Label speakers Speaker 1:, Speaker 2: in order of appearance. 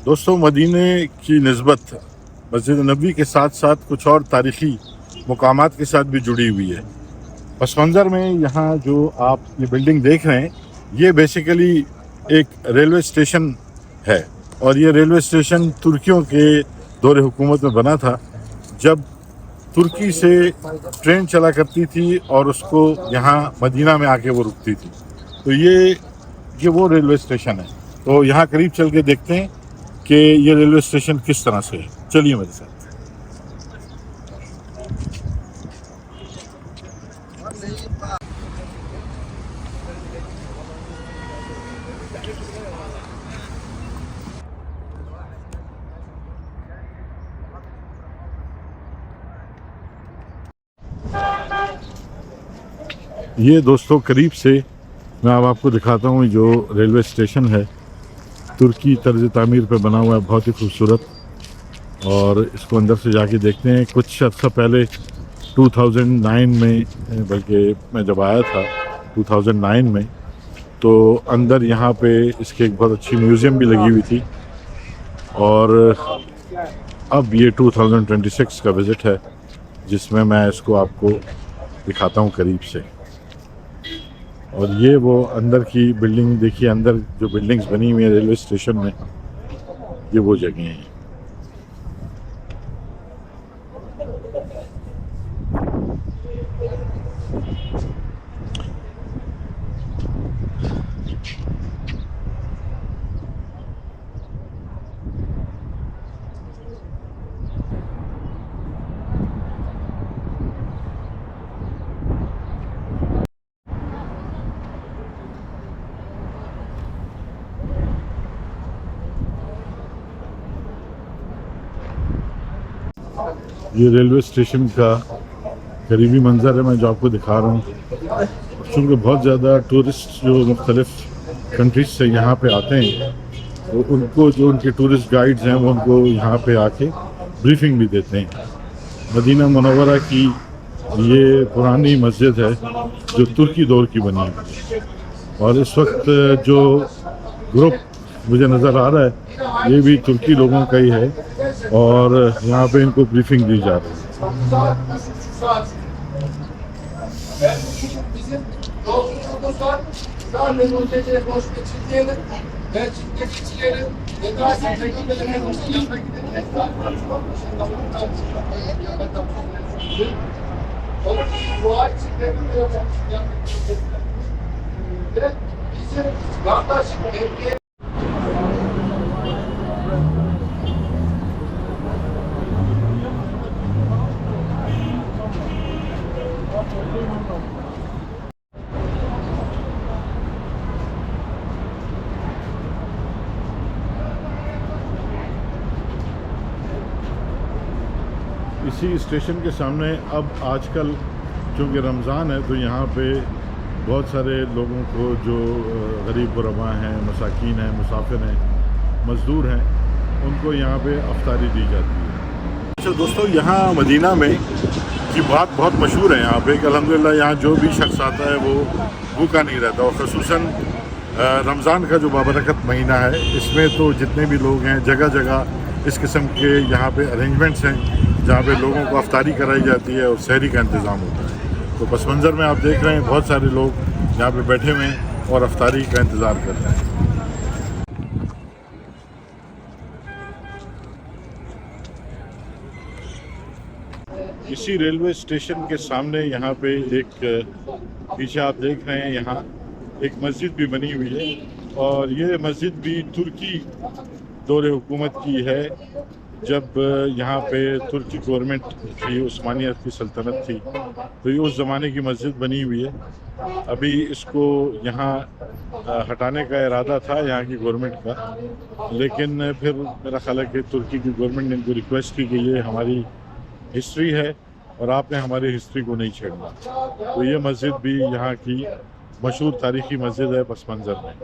Speaker 1: दोस्तों, मदीने की निस्बत मस्जिद नबी के साथ साथ कुछ और तारीख़ी मुकामात के साथ भी जुड़ी हुई है। पस मंज़र में यहाँ जो आप ये बिल्डिंग देख रहे हैं, ये बेसिकली एक रेलवे स्टेशन है और ये रेलवे स्टेशन तुर्कियों के दौरे हुकूमत में बना था, जब तुर्की से ट्रेन चला करती थी और उसको यहाँ मदीना में आके वो रुकती थी। तो ये वो रेलवे स्टेशन है। तो यहाँ करीब चल के देखते हैं कि ये रेलवे स्टेशन किस तरह से है। चलिए मेरे साथ। ये दोस्तों करीब से मैं अब आपको दिखाता हूँ जो रेलवे स्टेशन है, तुर्की तर्ज तामीर पे बना हुआ है, बहुत ही खूबसूरत। और इसको अंदर से जाके देखते हैं। कुछ अर्सा पहले 2009 में, बल्कि मैं जब आया था 2009 में, तो अंदर यहाँ पे इसके एक बहुत अच्छी म्यूज़ियम भी लगी हुई थी। और अब ये 2026 का विज़िट है जिसमें मैं इसको आपको दिखाता हूँ करीब से। और ये वो अंदर की बिल्डिंग देखिए, अंदर जो बिल्डिंग्स बनी हुई है रेलवे स्टेशन में, ये वो जगह हैं। ये रेलवे स्टेशन का करीबी मंज़र है मैं जो आपको दिखा रहा हूँ। चूँकि बहुत ज़्यादा टूरिस्ट जो मुख्तलिफ़ कंट्रीज से यहाँ पे आते हैं, तो उनको जो उनके टूरिस्ट गाइड्स हैं वो उनको यहाँ पे आके ब्रीफिंग भी देते हैं। मदीना मुनव्वरा की ये पुरानी मस्जिद है जो तुर्की दौर की बनी है। और इस वक्त जो ग्रुप मुझे नज़र आ रहा है, ये भी तुर्की लोगों का ही है और यहाँ पे इनको ब्रीफिंग दी जा रही है। इसी स्टेशन के सामने अब आजकल चूँकि रमज़ान है, तो यहाँ पे बहुत सारे लोगों को जो गरीब गुरबा हैं, मसाकीन हैं, मुसाफिर हैं, मज़दूर हैं, उनको यहाँ पे अफ्तारी दी जाती है। अच्छा दोस्तों, यहाँ मदीना में की बात बहुत मशहूर है यहाँ पे कि अल्हम्दुलिल्लाह यहाँ जो भी शख्स आता है वो भूखा नहीं रहता। और ख़ुसूसन रमज़ान का जो बाबरकत महीना है, इसमें तो जितने भी लोग हैं, जगह जगह इस किस्म के यहाँ पे अरेंजमेंट्स हैं जहाँ पे लोगों को अफ्तारी कराई जाती है और सहरी का इंतज़ाम होता है। तो पस मंज़र में आप देख रहे हैं बहुत सारे लोग यहाँ पे बैठे हुए हैं और अफ्तारी का इंतज़ार कर रहे हैं। इसी रेलवे स्टेशन के सामने यहाँ पे एक पीछे आप देख रहे हैं, यहाँ एक मस्जिद भी बनी हुई है। और ये मस्जिद भी तुर्की दौरे हुकूमत की है, जब यहाँ पे तुर्की गवर्नमेंट थी, उस्मानिया की सल्तनत थी, तो ये उस ज़माने की मस्जिद बनी हुई है। अभी इसको यहाँ हटाने का इरादा था यहाँ की गवर्नमेंट का, लेकिन फिर मेरा ख्याल है कि तुर्की की गवर्नमेंट ने इनको रिक्वेस्ट की कि ये हमारी हिस्ट्री है और आपने हमारी हिस्ट्री को नहीं छेड़ना। तो ये मस्जिद भी यहाँ की मशहूर तारीख़ी मस्जिद है पस मंज़र में।